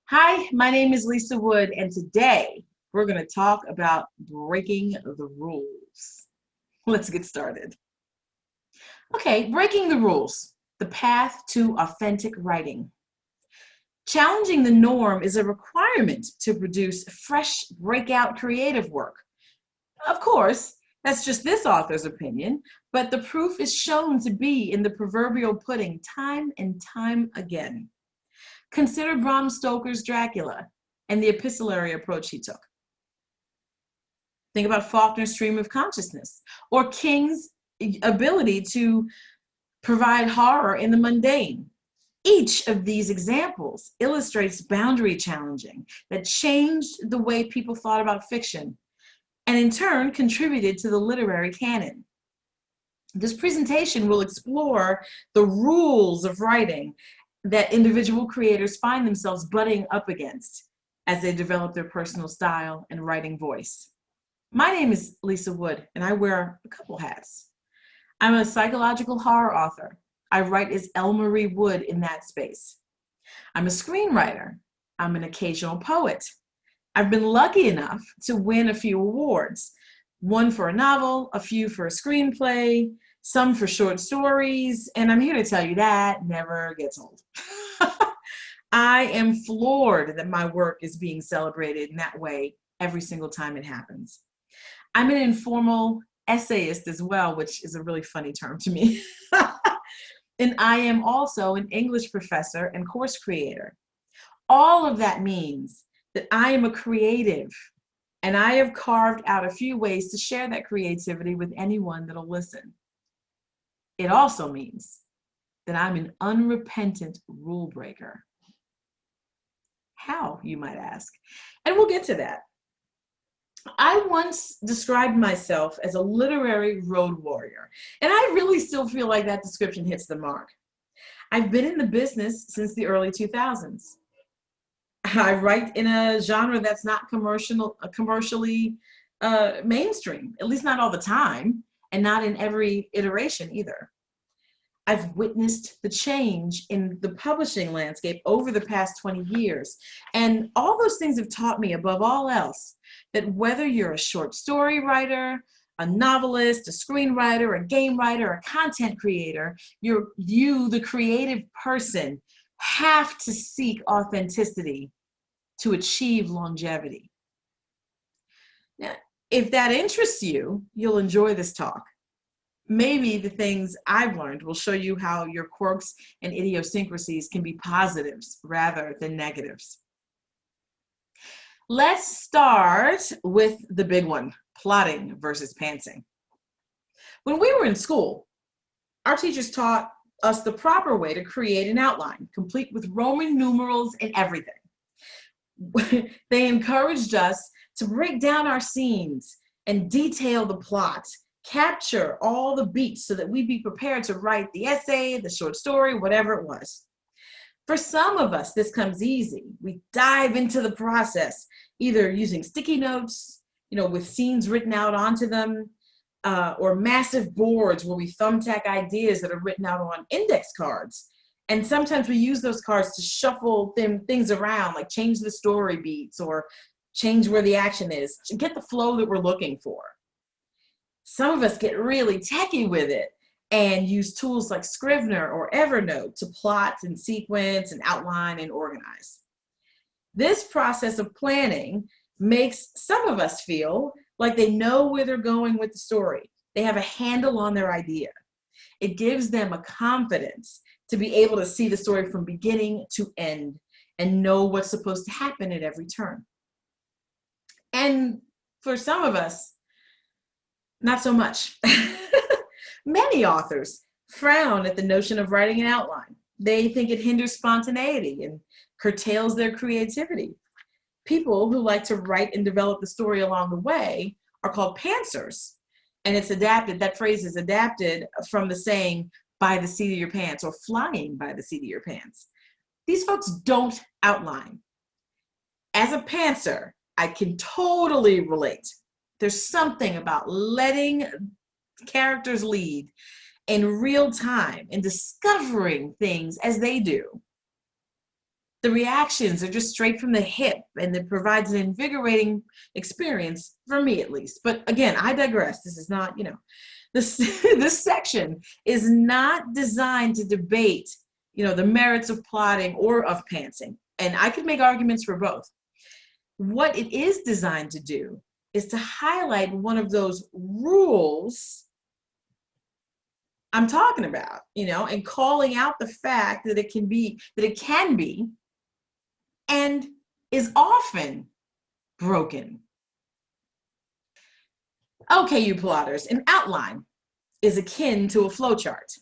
Hi, my name is Lisa Wood, and today we're going to talk about breaking the rules. Let's get started. Okay, breaking the rules, the path to authentic writing. Challenging the norm is a requirement to produce fresh, breakout creative work. Of course, that's just this author's opinion, but the proof is shown to be in the proverbial pudding time and time again. Consider Bram Stoker's Dracula and the epistolary approach he took. Think about Faulkner's stream of consciousness or King's ability to provide horror in the mundane. Each of these examples illustrates boundary challenging that changed the way people thought about fiction and in turn contributed to the literary canon. This presentation will explore the rules of writing that individual creators find themselves butting up against as they develop their personal style and writing voice. My name is Lisa Wood, and I wear a couple hats. I'm a psychological horror author. I write as Elle Marie Wood in that space. I'm a screenwriter. I'm an occasional poet. I've been lucky enough to win a few awards, one for a novel, a few for a screenplay, some for short stories, and I'm here to tell you that never gets old. I am floored that my work is being celebrated in that way every single time it happens. I'm an informal essayist as well, which is a really funny term to me. And I am also an English professor and course creator. All of that means that I am a creative, and I have carved out a few ways to share that creativity with anyone that'll listen. It also means that I'm an unrepentant rule breaker. How, you might ask? And we'll get to that. I once described myself as a literary road warrior, and I really still feel like that description hits the mark. I've been in the business since the early 2000s. I write in a genre that's not commercially mainstream, at least not all the time, and not in every iteration either. I've witnessed the change in the publishing landscape over the past 20 years. And all those things have taught me, above all else, that whether you're a short story writer, a novelist, a screenwriter, a game writer, a content creator, you, the creative person, have to seek authenticity to achieve longevity. Now, if that interests you, you'll enjoy this talk. Maybe the things I've learned will show you how your quirks and idiosyncrasies can be positives rather than negatives. Let's start with the big one, plotting versus pantsing. When we were in school, our teachers taught us the proper way to create an outline, complete with Roman numerals and everything. They encouraged us to break down our scenes and detail the plot, capture all the beats so that we'd be prepared to write the essay, the short story, whatever it was. For some of us, this comes easy. We dive into the process, either using sticky notes, with scenes written out onto them, or massive boards where we thumbtack ideas that are written out on index cards. And sometimes we use those cards to shuffle things around, like change the story beats or change where the action is, to get the flow that we're looking for. Some of us get really techie with it and use tools like Scrivener or Evernote to plot and sequence and outline and organize. This process of planning makes some of us feel like they know where they're going with the story. They have a handle on their idea. It gives them a confidence to be able to see the story from beginning to end and know what's supposed to happen at every turn. And for some of us, not so much. Many authors frown at the notion of writing an outline. They think it hinders spontaneity and curtails their creativity. People who like to write and develop the story along the way are called pantsers. And that phrase is adapted from the saying, by the seat of your pants, or flying by the seat of your pants. These folks don't outline. As a pantser, I can totally relate. There's something about letting characters lead in real time and discovering things as they do. The reactions are just straight from the hip, and it provides an invigorating experience, for me at least. But again, I digress. This is not, this, this section is not designed to debate, the merits of plotting or of pantsing. And I could make arguments for both. What it is designed to do is to highlight one of those rules I'm talking about, and calling out the fact that it can be, and is often broken. Okay, you plotters, an outline is akin to a flowchart.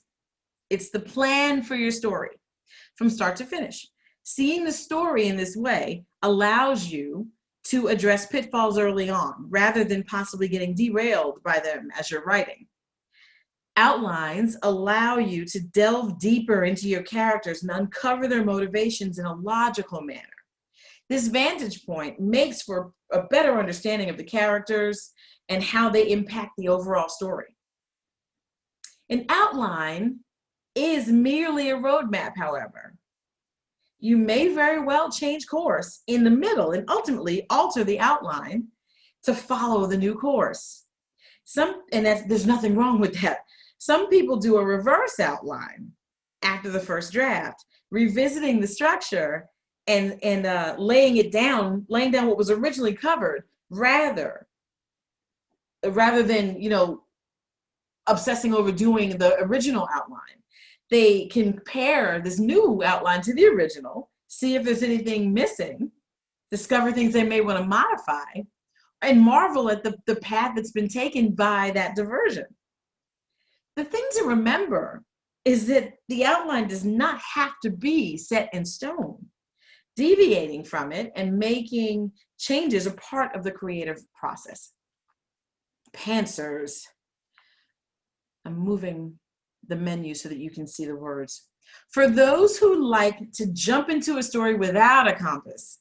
It's the plan for your story from start to finish. Seeing the story in this way allows you to address pitfalls early on, rather than possibly getting derailed by them as you're writing. Outlines allow you to delve deeper into your characters and uncover their motivations in a logical manner. This vantage point makes for a better understanding of the characters and how they impact the overall story. An outline is merely a roadmap, however. You may very well change course in the middle and ultimately alter the outline to follow the new course. There's nothing wrong with that. Some people do a reverse outline after the first draft, revisiting the structure and laying down what was originally covered, rather than obsessing over doing the original outline. They can compare this new outline to the original, see if there's anything missing, discover things they may want to modify, and marvel at the path that's been taken by that diversion. The thing to remember is that the outline does not have to be set in stone. Deviating from it and making changes are part of the creative process. Pantsers. I'm moving the menu so that you can see the words. For those who like to jump into a story without a compass,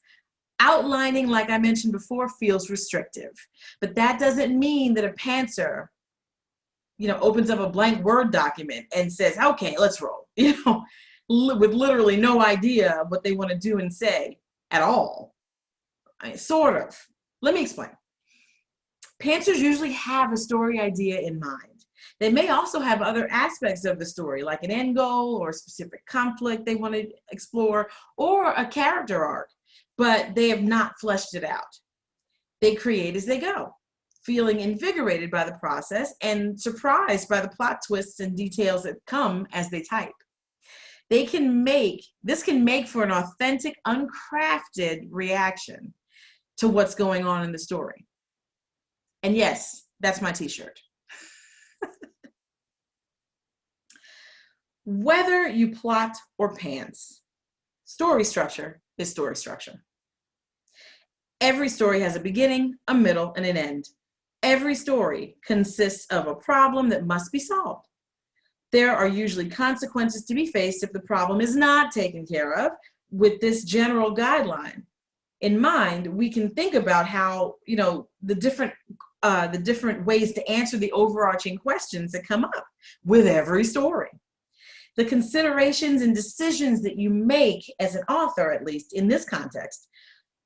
outlining, like I mentioned before, feels restrictive. But that doesn't mean that a pantser, opens up a blank Word document and says, okay, let's roll, with literally no idea what they want to do and say at all. Sort of. Let me explain. Pantsers usually have a story idea in mind. They may also have other aspects of the story, like an end goal or a specific conflict they want to explore, or a character arc, but they have not fleshed it out. They create as they go, feeling invigorated by the process and surprised by the plot twists and details that come as they type. This can make for an authentic, uncrafted reaction to what's going on in the story. And yes, that's my t-shirt. Whether you plot or pants, story structure is story structure. Every story has a beginning, a middle, and an end. Every story consists of a problem that must be solved. There are usually consequences to be faced if the problem is not taken care of. With this general guideline in mind, we can think about how, the different ways to answer the overarching questions that come up with every story. The considerations and decisions that you make as an author, at least in this context,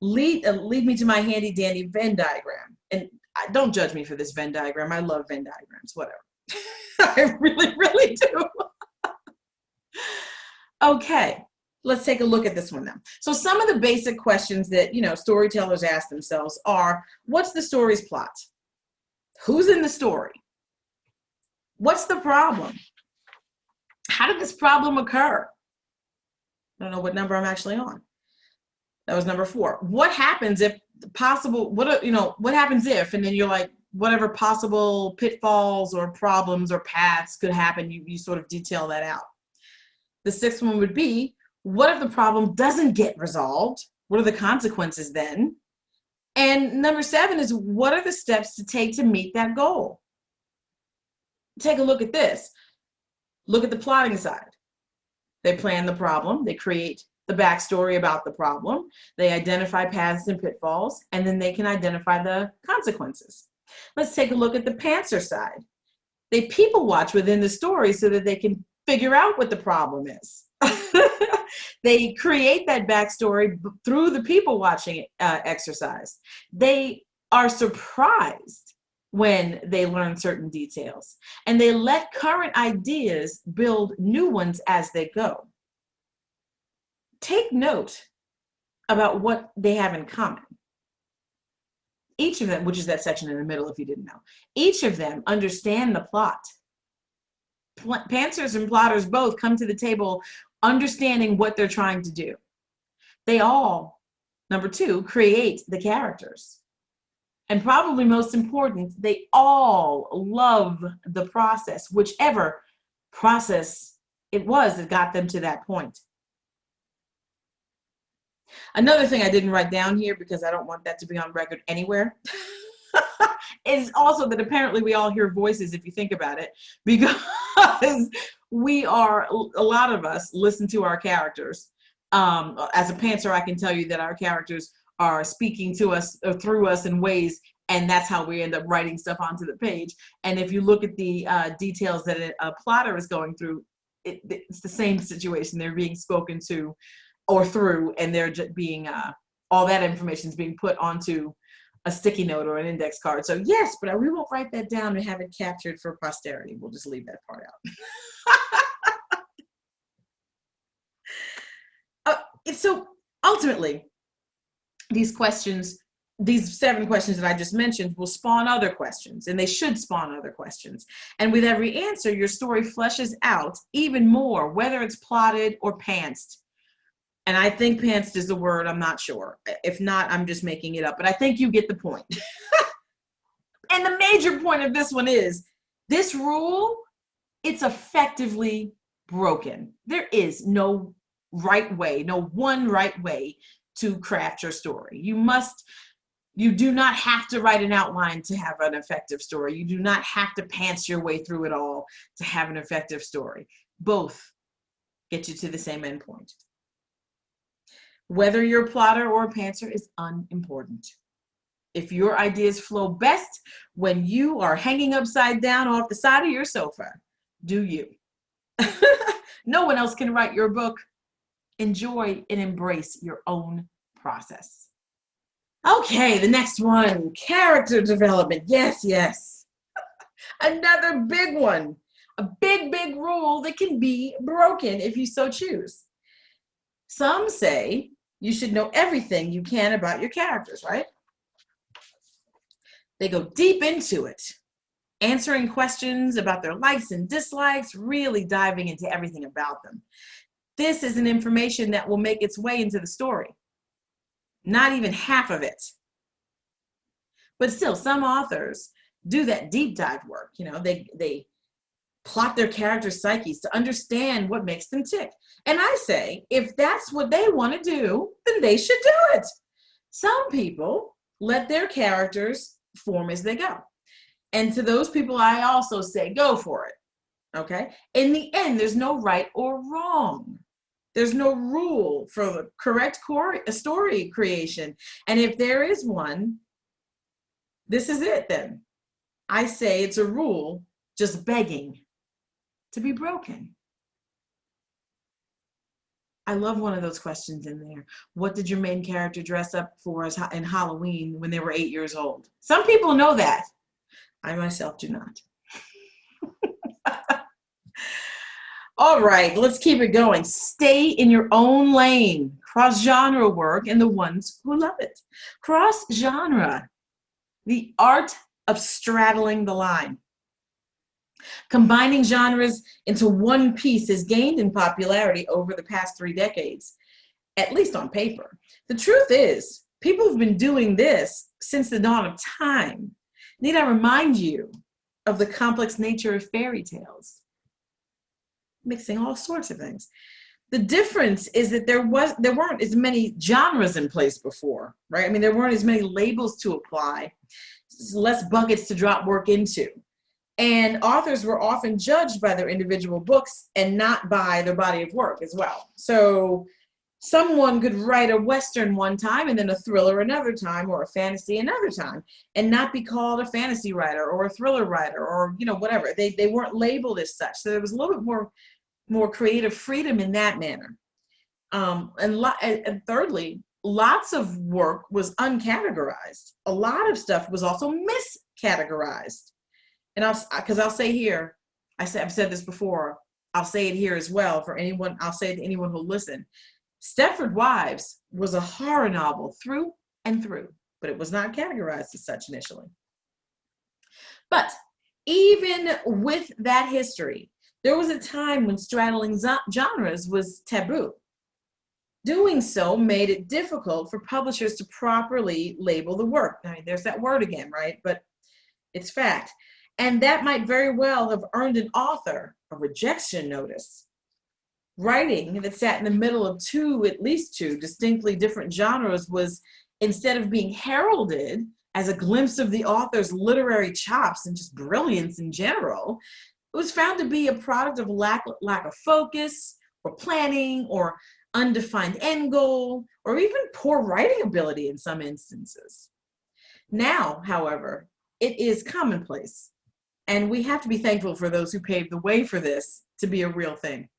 lead me to my handy dandy Venn diagram. And don't judge me for this Venn diagram. I love Venn diagrams, whatever. I really, really do. Okay, let's take a look at this one now. So some of the basic questions that, storytellers ask themselves are, what's the story's plot? Who's in the story? What's the problem? How did this problem occur? I don't know what number I'm actually on. That was number 4. What happens if what happens if, and then you're like, whatever possible pitfalls or problems or paths could happen, you sort of detail that out. The 6th one would be, what if the problem doesn't get resolved? What are the consequences then? And number 7 is, what are the steps to take to meet that goal? Take a look at this. Look at the plotting side. They plan the problem, they create the backstory about the problem, they identify paths and pitfalls, and then they can identify the consequences. Let's take a look at the pantser side. They people watch within the story so that they can figure out what the problem is. They create that backstory through the people watching exercise. They are surprised when they learn certain details, and they let current ideas build new ones as they go. Take note about what they have in common. Each of them, which is that section in the middle if you didn't know, each of them understand the plot. Pantsers and plotters both come to the table understanding what they're trying to do. They all, number two, create the characters. And probably most important, they all love the process, whichever process it was that got them to that point. Another thing I didn't write down here, because I don't want that to be on record anywhere, is also that apparently we all hear voices if you think about it, because a lot of us listen to our characters. As a pantser, I can tell you that our characters are speaking to us or through us in ways, and that's how we end up writing stuff onto the page. And if you look at the details that a plotter is going through, it's the same situation. They're being spoken to or through, and they're just being, all that information is being put onto a sticky note or an index card. So yes, but we won't write that down and have it captured for posterity. We'll just leave that part out. So ultimately, these questions, these 7 questions that I just mentioned will spawn other questions, and they should spawn other questions. And with every answer, your story fleshes out even more, whether it's plotted or pantsed. And I think pantsed is the word, I'm not sure. If not, I'm just making it up, but I think you get the point. And the major point of this one is, this rule, it's effectively broken. There is no right way, no one right way to craft your story. You do not have to write an outline to have an effective story. You do not have to pants your way through it all to have an effective story. Both get you to the same endpoint. Whether you're a plotter or a pantser is unimportant. If your ideas flow best when you are hanging upside down off the side of your sofa, do you. No one else can write your book. Enjoy and embrace your own process. Okay, the next one, character development. Yes, yes. Another big one. A big, big rule that can be broken if you so choose. Some say you should know everything you can about your characters, right? They go deep into it, answering questions about their likes and dislikes, really diving into everything about them. This is an information that will make its way into the story. Not even half of it. But still, some authors do that deep dive work. You know, they plot their characters' psyches to understand what makes them tick. And I say, if that's what they want to do, then they should do it. Some people let their characters form as they go. And to those people, I also say, go for it. Okay? In the end, there's no right or wrong. There's no rule for the correct story creation. And if there is one, this is it then. I say it's a rule just begging to be broken. I love one of those questions in there. What did your main character dress up for in Halloween when they were 8 years old? Some people know that. I myself do not. All right, let's keep it going. Stay in your own lane. Cross-genre work and the ones who love it. Cross-genre, the art of straddling the line. Combining genres into one piece has gained in popularity over the past 3 decades, at least on paper. The truth is, people have been doing this since the dawn of time. Need I remind you of the complex nature of fairy tales? Mixing all sorts of things. The difference is that there weren't as many genres in place before, right? I mean, there weren't as many labels to apply, less buckets to drop work into. And authors were often judged by their individual books and not by their body of work as well. So someone could write a Western one time and then a thriller another time, or a fantasy another time, and not be called a fantasy writer or a thriller writer or, you know, whatever. They weren't labeled as such. So there was a little bit more creative freedom in that manner. And thirdly, lots of work was uncategorized. A lot of stuff was also miscategorized. And I'll say here, I've said this before, I'll say it here as well for anyone, I'll say it to anyone who'll listen. Stepford Wives was a horror novel through and through, but it was not categorized as such initially. But even with that history, there was a time when straddling genres was taboo. Doing so made it difficult for publishers to properly label the work. I mean, there's that word again, right? But it's fact. And that might very well have earned an author a rejection notice. Writing that sat in the middle of at least two distinctly different genres was, instead of being heralded as a glimpse of the author's literary chops and just brilliance in general, it was found to be a product of lack of focus or planning or undefined end goal, or even poor writing ability in some instances. Now, however, it is commonplace, and we have to be thankful for those who paved the way for this to be a real thing.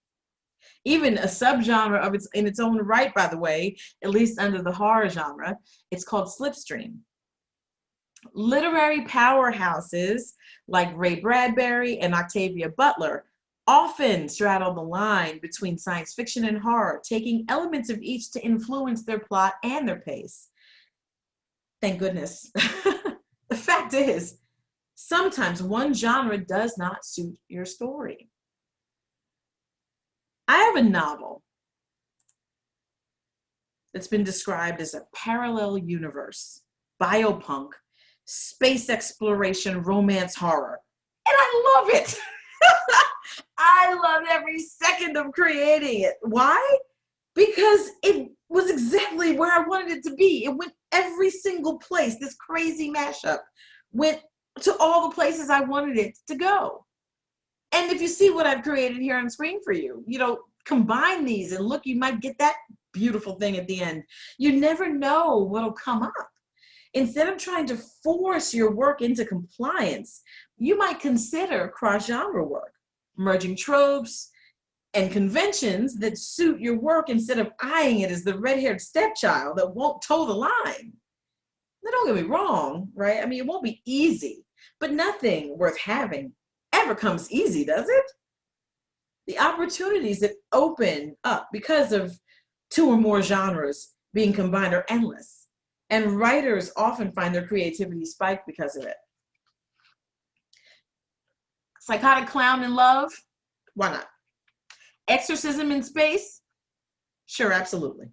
Even a subgenre in its own right, by the way, at least under the horror genre, it's called slipstream. Literary powerhouses like Ray Bradbury and Octavia Butler often straddle the line between science fiction and horror, taking elements of each to influence their plot and their pace. Thank goodness. The fact is, sometimes one genre does not suit your story. I have a novel that's been described as a parallel universe, biopunk, space exploration, romance horror, and I love it. I loved every second of creating it. Why? Because it was exactly where I wanted it to be. It went every single place. This crazy mashup went to all the places I wanted it to go. And if you see what I've created here on screen for you, combine these and look, you might get that beautiful thing at the end. You never know what'll come up. Instead of trying to force your work into compliance, you might consider cross-genre work, merging tropes and conventions that suit your work instead of eyeing it as the red-haired stepchild that won't toe the line. Now, don't get me wrong, right? I mean, it won't be easy, but nothing worth having ever comes easy, does it? The opportunities that open up because of two or more genres being combined are endless, and writers often find their creativity spiked because of it. Psychotic clown in love? Why not? Exorcism in space? Sure, absolutely.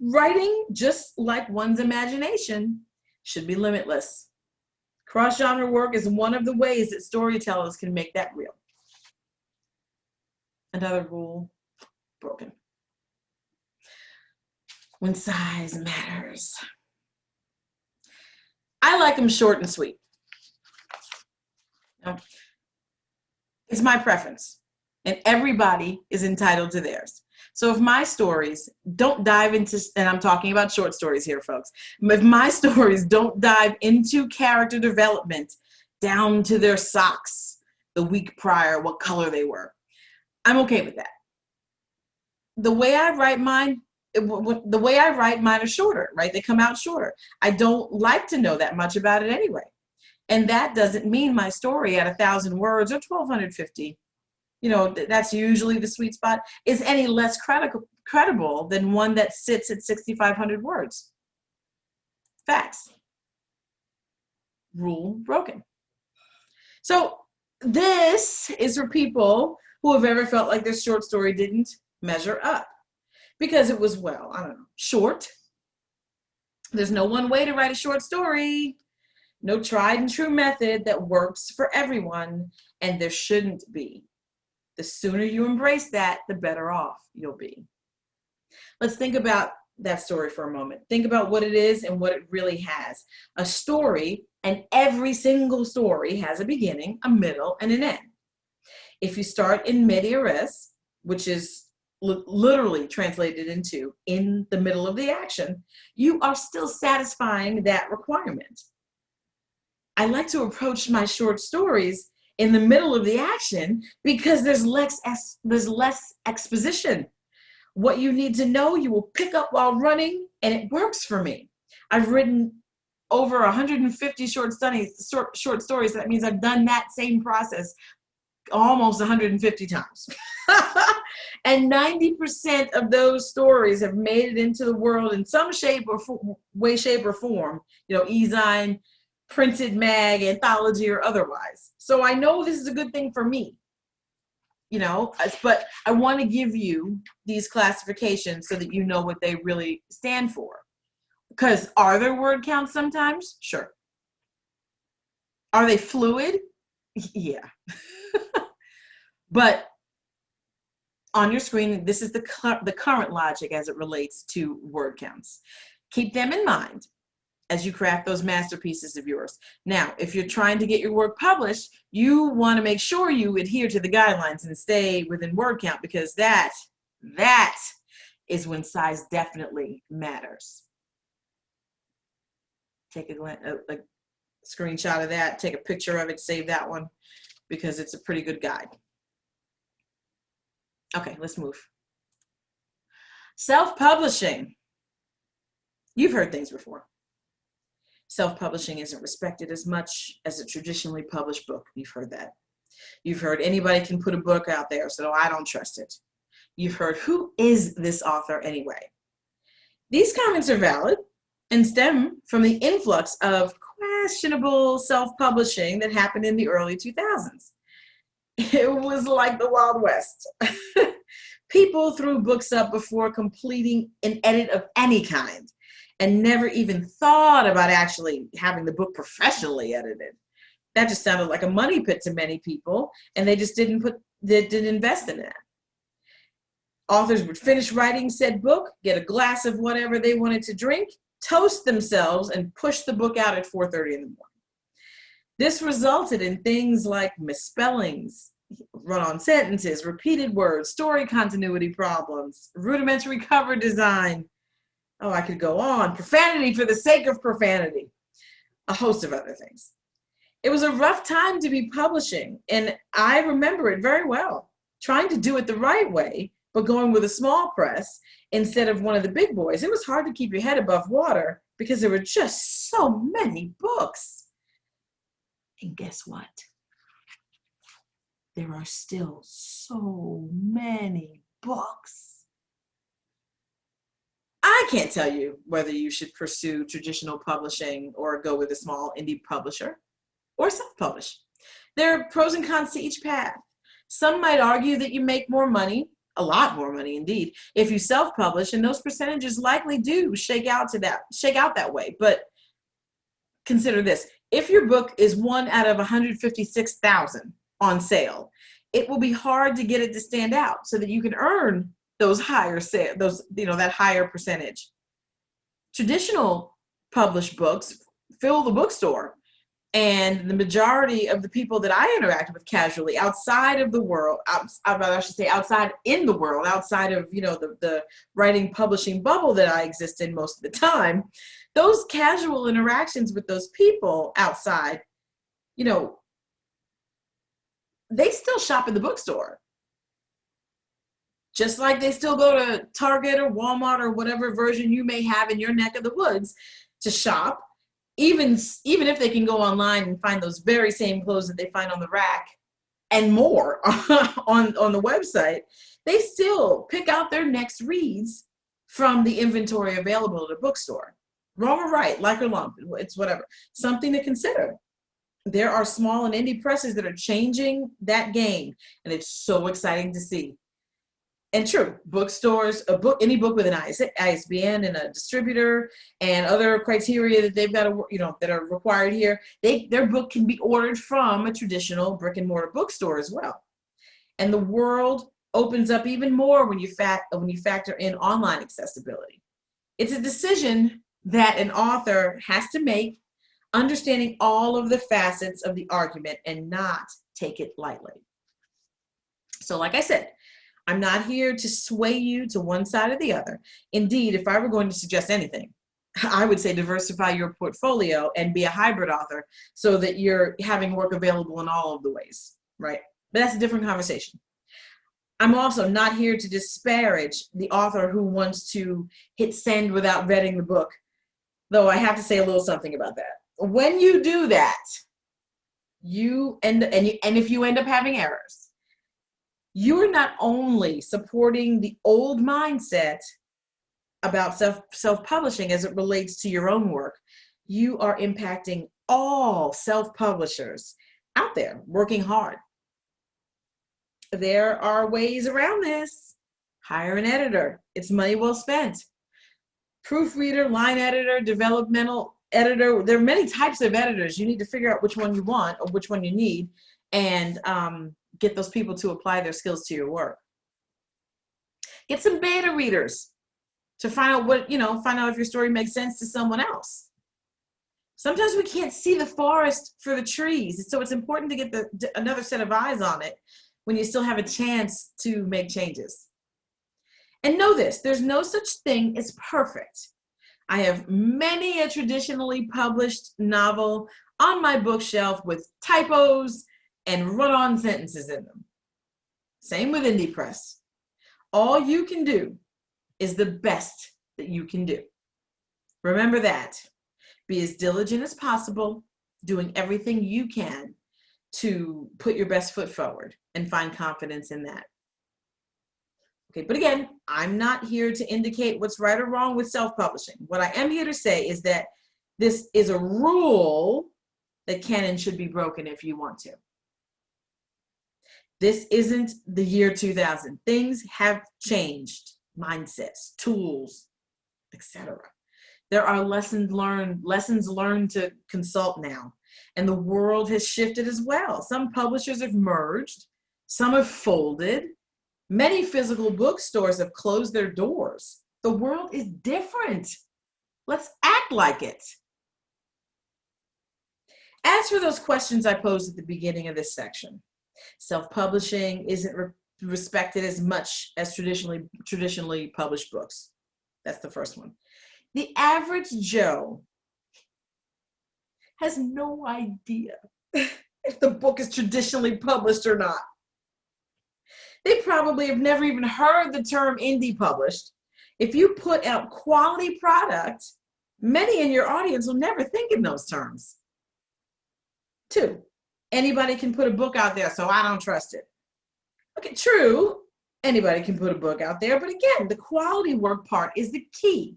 Writing, just like one's imagination, should be limitless. Cross-genre work is one of the ways that storytellers can make that real. Another rule broken. When size matters. I like them short and sweet. It's my preference, and everybody is entitled to theirs. So if my stories don't dive into, and I'm talking about short stories here, folks, if my stories don't dive into character development down to their socks the week prior, what color they were, I'm okay with that. The way I write mine are shorter, right? They come out shorter. I don't like to know that much about it anyway. And that doesn't mean my story at 1,000 words or 1,250, that's usually the sweet spot, is any less credible than one that sits at 6,500 words. Facts. Rule broken. So this is for people who have ever felt like their short story didn't measure up because it was, short. There's no one way to write a short story. No tried and true method that works for everyone, and there shouldn't be. The sooner you embrace that, the better off you'll be. Let's think about that story for a moment. Think about what it is and what it really has. A story, and every single story has a beginning, a middle, and an end. If you start in media res, which is literally translated into in the middle of the action, you are still satisfying that requirement. I like to approach my short stories in the middle of the action because there's less exposition. What you need to know, you will pick up while running, and it works for me. I've written over 150 short stories. That means I've done that same process almost 150 times. And 90% of those stories have made it into the world in some shape or way, shape, or form, e-zine, printed mag, anthology, or otherwise. So I know this is a good thing for me, but I want to give you these classifications so that you know what they really stand for. Because are there word counts sometimes? Sure. Are they fluid? Yeah. But on your screen, this is the current logic as it relates to word counts. Keep them in mind as you craft those masterpieces of yours. Now, if you're trying to get your work published, you want to make sure you adhere to the guidelines and stay within word count, because that is when size definitely matters. Take a screenshot of that, take a picture of it, save that one, because it's a pretty good guide. Okay, let's move. Self-publishing. You've heard things before. Self-publishing isn't respected as much as a traditionally published book. You've heard that. You've heard anybody can put a book out there, so I don't trust it. You've heard, who is this author anyway? These comments are valid and stem from the influx of questionable self-publishing that happened in the early 2000s. It was like the Wild West. People threw books up before completing an edit of any kind and never even thought about actually having the book professionally edited. That just sounded like a money pit to many people, and they just didn't invest in that. Authors would finish writing said book, get a glass of whatever they wanted to drink, toast themselves, and push the book out at 4:30 in the morning. This resulted in things like misspellings, run-on sentences, repeated words, story continuity problems, rudimentary cover design. Oh, I could go on. Profanity for the sake of profanity. A host of other things. It was a rough time to be publishing, and I remember it very well. Trying to do it the right way, but going with a small press instead of one of the big boys. It was hard to keep your head above water because there were just so many books. And guess what? There are still so many books. I can't tell you whether you should pursue traditional publishing or go with a small indie publisher or self-publish. There are pros and cons to each path. Some might argue that you make more money, a lot more money indeed, if you self-publish, and those percentages likely do shake out that way. But consider this. If your book is one out of 156,000 on sale, it will be hard to get it to stand out so that you can earn those higher that higher percentage. Traditional published books fill the bookstore, and the majority of the people that I interact with casually outside of the world, outside in the world, outside of the writing publishing bubble that I exist in most of the time, those casual interactions with those people outside, they still shop in the bookstore. Just like they still go to Target or Walmart or whatever version you may have in your neck of the woods to shop, even if they can go online and find those very same clothes that they find on the rack and more on the website, they still pick out their next reads from the inventory available at a bookstore. Wrong or right, like or lump, it's whatever. Something to consider. There are small and indie presses that are changing that game, and it's so exciting to see. And true, bookstores, any book with an ISBN and a distributor and other criteria that they've got to, that are required here, their book can be ordered from a traditional brick and mortar bookstore as well. And the world opens up even more when you factor in online accessibility. It's a decision that an author has to make, understanding all of the facets of the argument and not take it lightly. So like I said, I'm not here to sway you to one side or the other. Indeed, if I were going to suggest anything, I would say diversify your portfolio and be a hybrid author so that you're having work available in all of the ways, right? But that's a different conversation. I'm also not here to disparage the author who wants to hit send without vetting the book, though I have to say a little something about that. When you do that, and if you end up having errors, you are not only supporting the old mindset about self-publishing as it relates to your own work, you are impacting all self-publishers out there working hard. There are ways around this. Hire an editor. It's money well spent. Proofreader, line editor, developmental editor. There are many types of editors. You need to figure out which one you want or which one you need, and get those people to apply their skills to your work. Get some beta readers to find out find out if your story makes sense to someone else. Sometimes we can't see the forest for the trees, so it's important to get another set of eyes on it when you still have a chance to make changes. And know this, there's no such thing as perfect. I have many a traditionally published novel on my bookshelf with typos and run-on sentences in them. Same with indie press. All you can do is the best that you can do. Remember that. Be as diligent as possible, doing everything you can to put your best foot forward and find confidence in that. Okay, but again, I'm not here to indicate what's right or wrong with self-publishing. What I am here to say is that this is a rule that can and should be broken if you want to. This isn't the year 2000. Things have changed. Mindsets, tools, etc. There are lessons learned to consult now. And the world has shifted as well. Some publishers have merged. Some have folded. Many physical bookstores have closed their doors. The world is different. Let's act like it. As for those questions I posed at the beginning of this section, self-publishing isn't respected as much as traditionally published books. That's the first one. The average Joe has no idea if the book is traditionally published or not. They probably have never even heard the term indie published. If you put out quality product, many in your audience will never think in those terms. 2, anybody can put a book out there, so I don't trust it. Okay, true, anybody can put a book out there, but again, the quality work part is the key.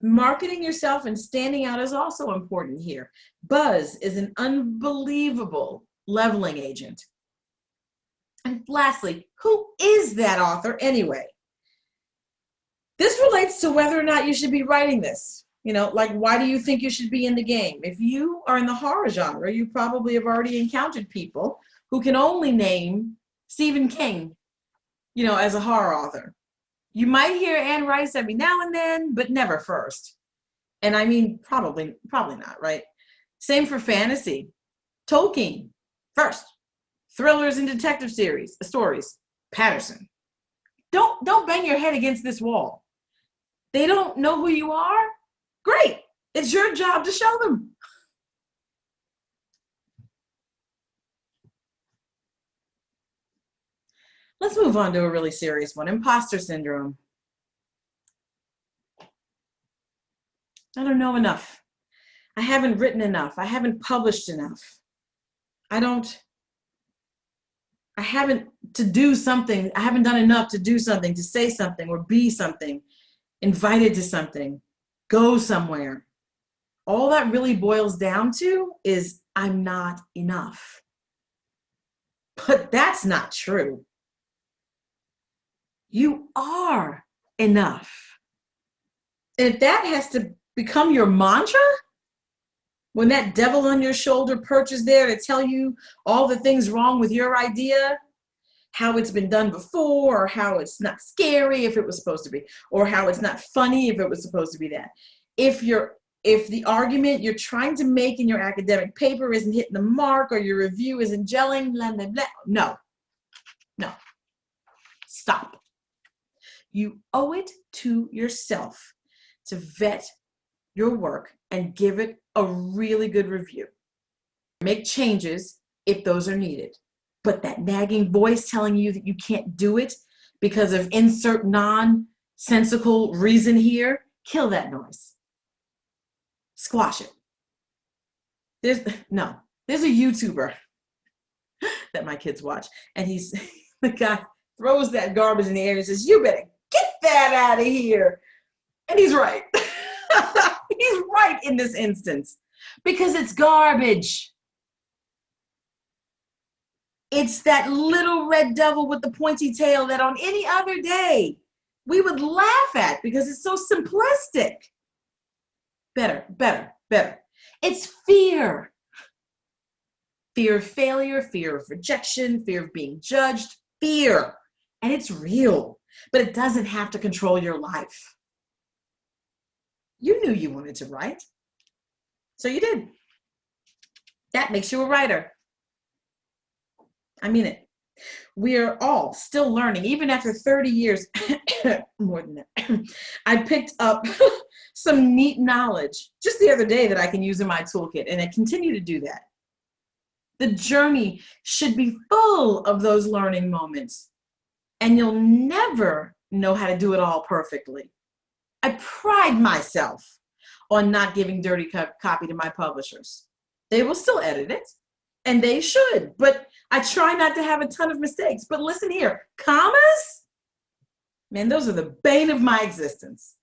Marketing yourself and standing out is also important here. Buzz is an unbelievable leveling agent. And lastly, who is that author anyway? This relates to whether or not you should be writing this. Like, why do you think you should be in the game? If you are in the horror genre, you probably have already encountered people who can only name Stephen King, as a horror author. You might hear Anne Rice every now and then, but never first. And I mean, probably not, right? Same for fantasy. Tolkien, first. Thrillers and detective stories, Patterson. Don't bang your head against this wall. They don't know who you are? Great. It's your job to show them. Let's move on to a really serious one, imposter syndrome. I don't know enough. I haven't written enough. I haven't published enough. I haven't done enough to do something, to say something, or be something, invited to something, go somewhere. All that really boils down to is I'm not enough. But that's not true. You are enough. And if that has to become your mantra, when that devil on your shoulder perches there to tell you all the things wrong with your idea, how it's been done before, or how it's not scary if it was supposed to be, or how it's not funny if it was supposed to be that. If the argument you're trying to make in your academic paper isn't hitting the mark, or your review isn't gelling, blah, blah, blah, no. Stop. You owe it to yourself to vet your work and give it a really good review. Make changes if those are needed. But that nagging voice telling you that you can't do it, because of insert nonsensical reason here, kill that noise. Squash it. There's a YouTuber that my kids watch, and the guy throws that garbage in the air and says, "You better get that out of here." And he's right. He's right in this instance, because it's garbage. It's that little red devil with the pointy tail that on any other day we would laugh at because it's so simplistic. Better. It's fear. Fear of failure, fear of rejection, fear of being judged, fear. And it's real, but it doesn't have to control your life. You knew you wanted to write, so you did. That makes you a writer. I mean it. We are all still learning, even after 30 years, more than that. I picked up some neat knowledge just the other day that I can use in my toolkit, and I continue to do that. The journey should be full of those learning moments, and you'll never know how to do it all perfectly. I pride myself on not giving dirty copy to my publishers. They will still edit it, and they should, but I try not to have a ton of mistakes. But listen here, commas? Man, those are the bane of my existence.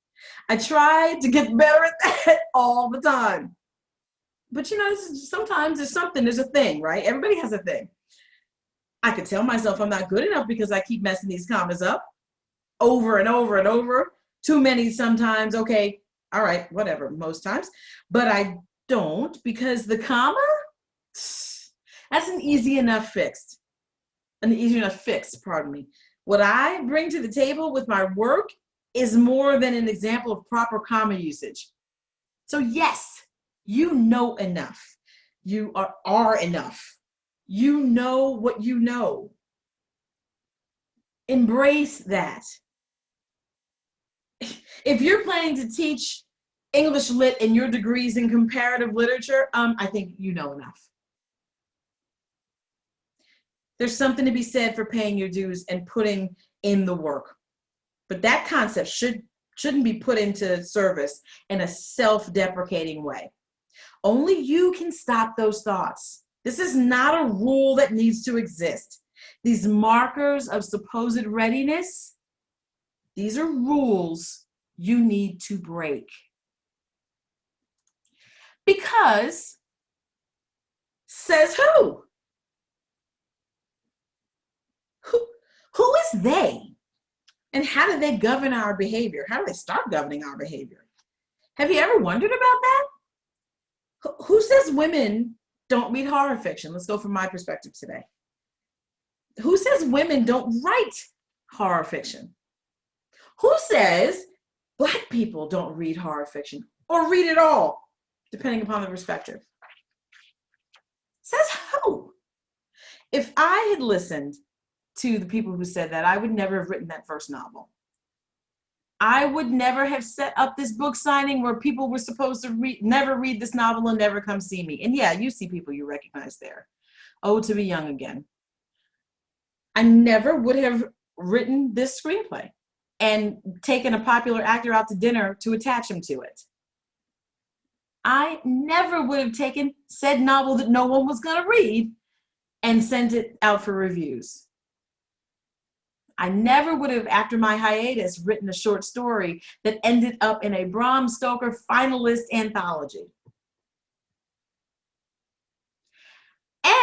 I try to get better at that all the time. But sometimes there's a thing, right? Everybody has a thing. I could tell myself I'm not good enough because I keep messing these commas up over and over and over. Too many sometimes, okay, all right, whatever, most times. But I don't, because the comma, that's an easy enough fix, pardon me. What I bring to the table with my work is more than an example of proper comma usage. So yes, you know enough. You are enough. You know what you know. Embrace that. If you're planning to teach English Lit in your degrees in comparative literature, I think you know enough. There's something to be said for paying your dues and putting in the work. But that concept shouldn't be put into service in a self-deprecating way. Only you can stop those thoughts. This is not a rule that needs to exist. These markers of supposed readiness, these are rules you need to break. Because, says who? Who is they? And how do they govern our behavior? How do they start governing our behavior? Have you ever wondered about that? Who says women don't read horror fiction? Let's go from my perspective today. Who says women don't write horror fiction? Who says Black people don't read horror fiction or read it all, depending upon the perspective? Says who? If I had listened to the people who said that, I would never have written that first novel. I would never have set up this book signing where people were supposed to never read this novel and never come see me. And yeah, you see people you recognize there. Oh, to be young again. I never would have written this screenplay and taken a popular actor out to dinner to attach him to it. I never would have taken said novel that no one was going to read and sent it out for reviews. I never would have, after my hiatus, written a short story that ended up in a Bram Stoker finalist anthology.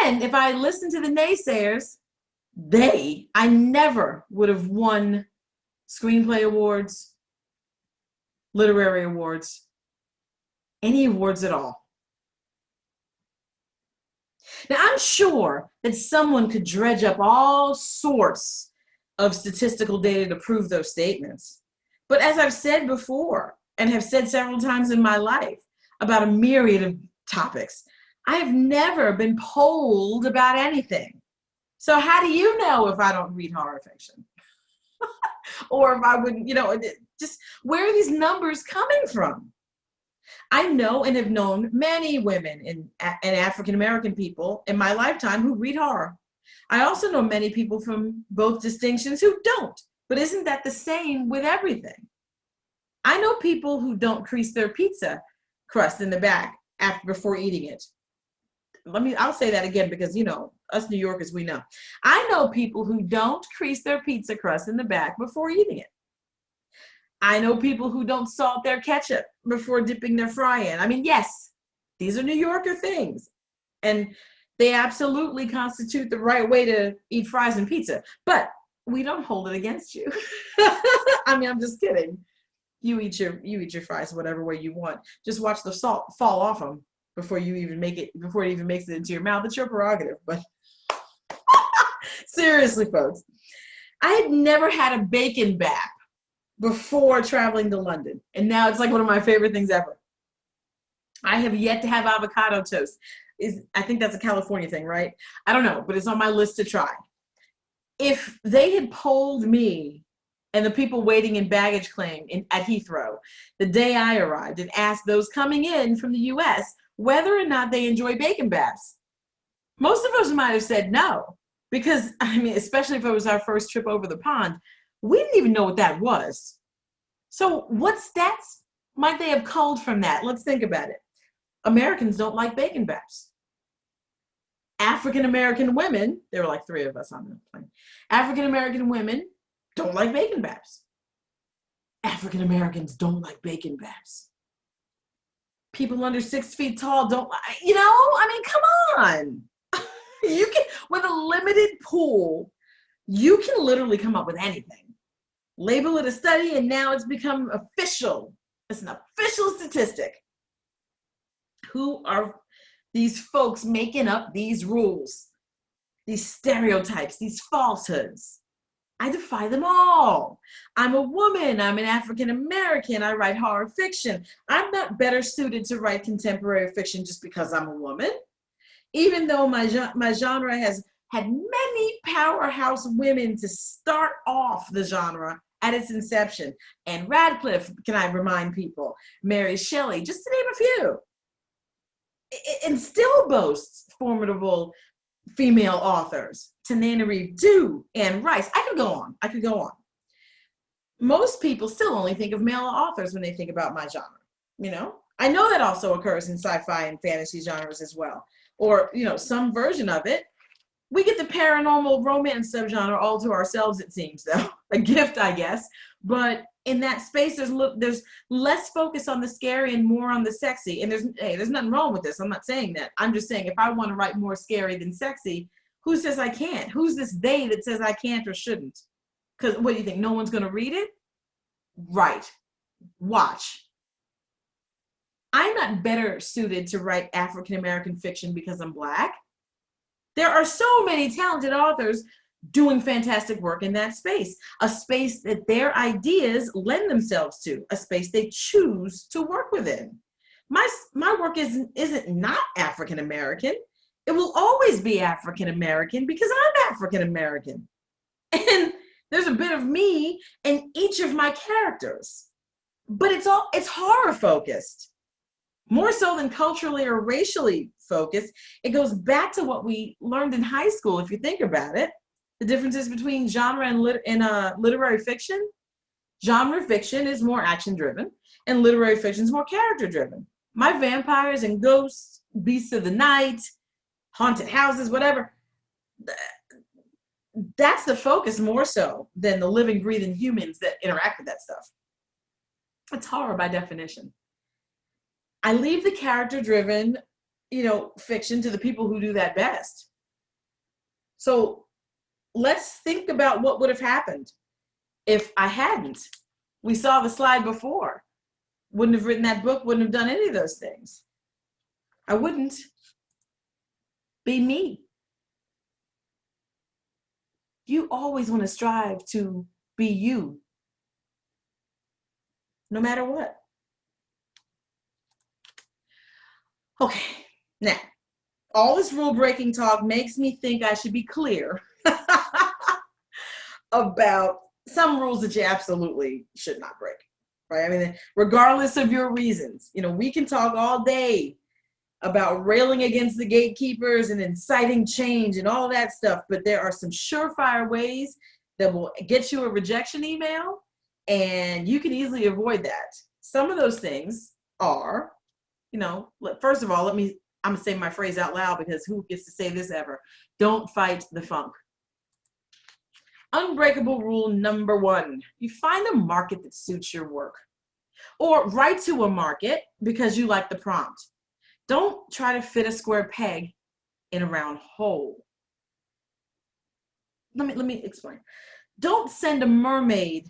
And if I listened to the naysayers, I never would have won screenplay awards, literary awards, any awards at all. Now, I'm sure that someone could dredge up all sorts of statistical data to prove those statements. But as I've said before, and have said several times in my life about a myriad of topics, I have never been polled about anything. So how do you know if I don't read horror fiction? Or if I wouldn't, just where are these numbers coming from? I know and have known many women and African-American people in my lifetime who read horror. I also know many people from both distinctions who don't But isn't that the same with everything? I know people who don't crease their pizza crust in the back before eating it. I'll say that again because, us New Yorkers, we know. I know people who don't crease their pizza crust in the back before eating it. I know people who don't salt their ketchup before dipping their fry in. I mean, yes, these are New Yorker things. And they absolutely constitute the right way to eat fries and pizza. But we don't hold it against you. I mean, I'm just kidding. You eat your fries whatever way you want. Just watch the salt fall off them before it even makes it into your mouth. It's your prerogative. But seriously, folks, I had never had a bacon bap before traveling to London. And now it's like one of my favorite things ever. I have yet to have avocado toast. I think that's a California thing, right? I don't know, but it's on my list to try. If they had polled me and the people waiting in baggage claim at Heathrow the day I arrived and asked those coming in from the US whether or not they enjoy bacon baps, most of us might have said no. Because, I mean, especially if it was our first trip over the pond, we didn't even know what that was. So what stats might they have culled from that? Let's think about it. Americans don't like bacon baps. African-American women, there were like 3 of us on the plane. African-American women don't like bacon baps. African-Americans don't like bacon baps. People under 6 feet tall don't like, I mean, come on. You can, with a limited pool, you can literally come up with anything. Label it a study, and now it's become official. It's an official statistic. Who are these folks making up these rules, these stereotypes, these falsehoods? I defy them all. I'm a woman. I'm an African American. I write horror fiction. I'm not better suited to write contemporary fiction just because I'm a woman. Even though my genre has had many powerhouse women to start off the genre at its inception. Anne Radcliffe, can I remind people, Mary Shelley, just to name a few. And still boasts formidable female authors. Tananarive Due, Anne Rice. I could go on. Most people still only think of male authors when they think about my genre, I know that also occurs in sci-fi and fantasy genres as well. Or, some version of it. We get the paranormal romance subgenre all to ourselves, it seems, though. A gift, I guess. But in that space, there's less focus on the scary and more on the sexy. And there's nothing wrong with this. I'm not saying that. I'm just saying if I want to write more scary than sexy, who says I can't? Who's this they that says I can't or shouldn't? Because what do you think? No one's going to read it? Right. Watch. I'm not better suited to write African-American fiction because I'm Black. There are so many talented authors doing fantastic work in that space, a space that their ideas lend themselves to, a space they choose to work within. My work isn't not African-American. It will always be African-American because I'm African-American. And there's a bit of me in each of my characters. But it's horror focused. More so than culturally or racially focused. It goes back to what we learned in high school, if you think about it. The differences between genre and literary fiction. Genre fiction is more action-driven, and literary fiction is more character-driven. My vampires and ghosts, beasts of the night, haunted houses, whatever, that's the focus more so than the living, breathing humans that interact with that stuff. It's horror by definition. I leave the character-driven, fiction to the people who do that best. So let's think about what would have happened if I hadn't. We saw the slide before. Wouldn't have written that book, wouldn't have done any of those things. I wouldn't. Be me. You always want to strive to be you, no matter what. Okay, now, all this rule-breaking talk makes me think I should be clear about some rules that you absolutely should not break, right? I mean, regardless of your reasons, we can talk all day about railing against the gatekeepers and inciting change and all that stuff, but there are some surefire ways that will get you a rejection email, and you can easily avoid that. Some of those things are, first of all, I'm gonna say my phrase out loud because who gets to say this ever? Don't fight the funk. Unbreakable rule number 1, you find a market that suits your work, or write to a market because you like the prompt. Don't try to fit a square peg in a round hole. Let me explain. Don't send a mermaid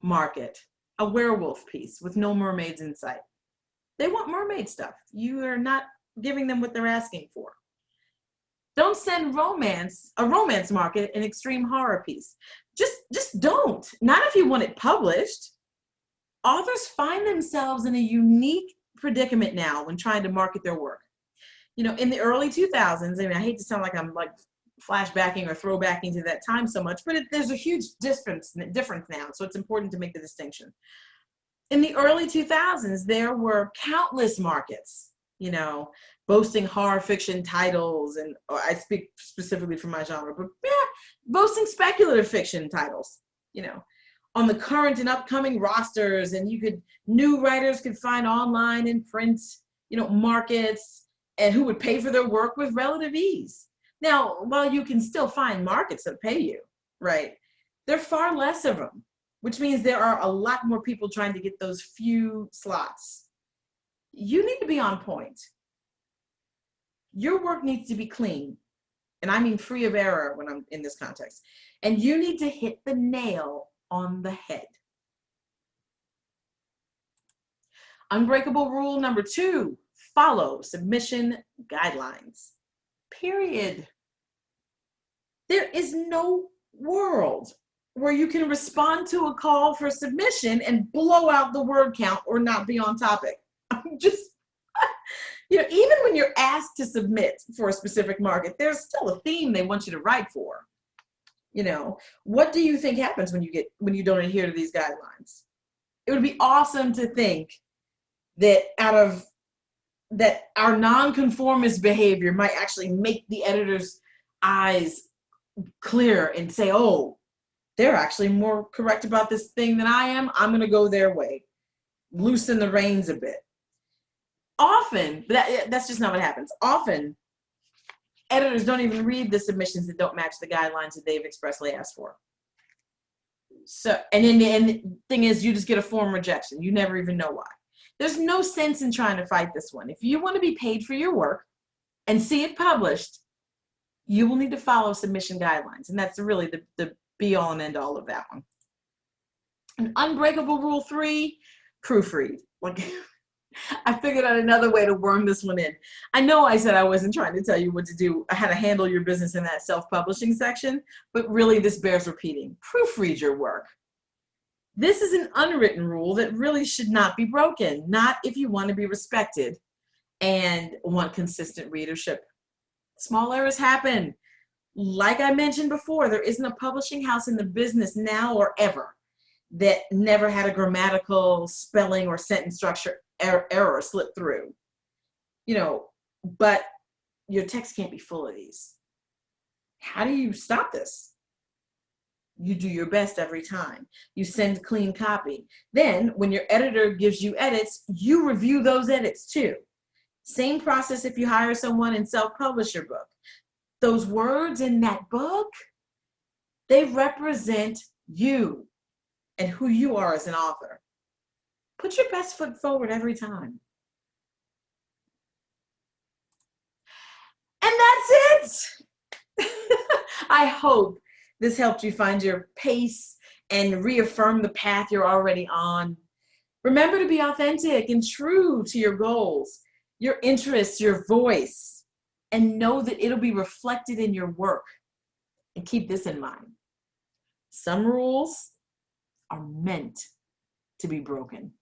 market a werewolf piece with no mermaids in sight. They want mermaid stuff. You are not giving them what they're asking for. Don't send a romance market an extreme horror piece. Just don't. Not if you want it published. Authors find themselves in a unique predicament now when trying to market their work. In the early 2000s, I hate to sound like I'm like flashbacking or throwbacking to that time so much, but there's a huge difference now, so it's important to make the distinction. In the early 2000s, there were countless markets, boasting horror fiction titles, and I speak specifically for my genre, but boasting speculative fiction titles, on the current and upcoming rosters, and new writers could find online and print, markets, and who would pay for their work with relative ease. Now, while you can still find markets that pay you, right, there are far less of them, which means there are a lot more people trying to get those few slots. You need to be on point. Your work needs to be clean, and I mean free of error when I'm in this context. And you need to hit the nail on the head. Unbreakable rule number 2, follow submission guidelines. Period. There is no world where you can respond to a call for submission and blow out the word count or not be on topic. I'm just, even when you're asked to submit for a specific market, there's still a theme they want you to write for. What do you think happens when you don't adhere to these guidelines? It would be awesome to think that our nonconformist behavior might actually make the editor's eyes clear and say, oh, they're actually more correct about this thing than I am. I'm going to go their way. Loosen the reins a bit. Often, that's just not what happens. Often, editors don't even read the submissions that don't match the guidelines that they've expressly asked for. So, and the thing is, you just get a form rejection. You never even know why. There's no sense in trying to fight this one. If you want to be paid for your work and see it published, you will need to follow submission guidelines. And that's really the be all and end all of that one. An unbreakable rule 3, proofread. I figured out another way to worm this one in. I know I said I wasn't trying to tell you what to do, how to handle your business in that self-publishing section, but really this bears repeating. Proofread your work. This is an unwritten rule that really should not be broken, not if you want to be respected and want consistent readership. Small errors happen. Like I mentioned before, there isn't a publishing house in the business now or ever that never had a grammatical, spelling, or sentence structure error slip through. But your text can't be full of these. How do you stop this? You do your best every time. You send clean copy. Then, when your editor gives you edits, you review those edits too. Same process if you hire someone and self-publish your book. Those words in that book, they represent you and who you are as an author. Put your best foot forward every time. And that's it. I hope this helped you find your pace and reaffirm the path you're already on. Remember to be authentic and true to your goals, your interests, your voice, and know that it'll be reflected in your work. And keep this in mind. Some rules are meant to be broken.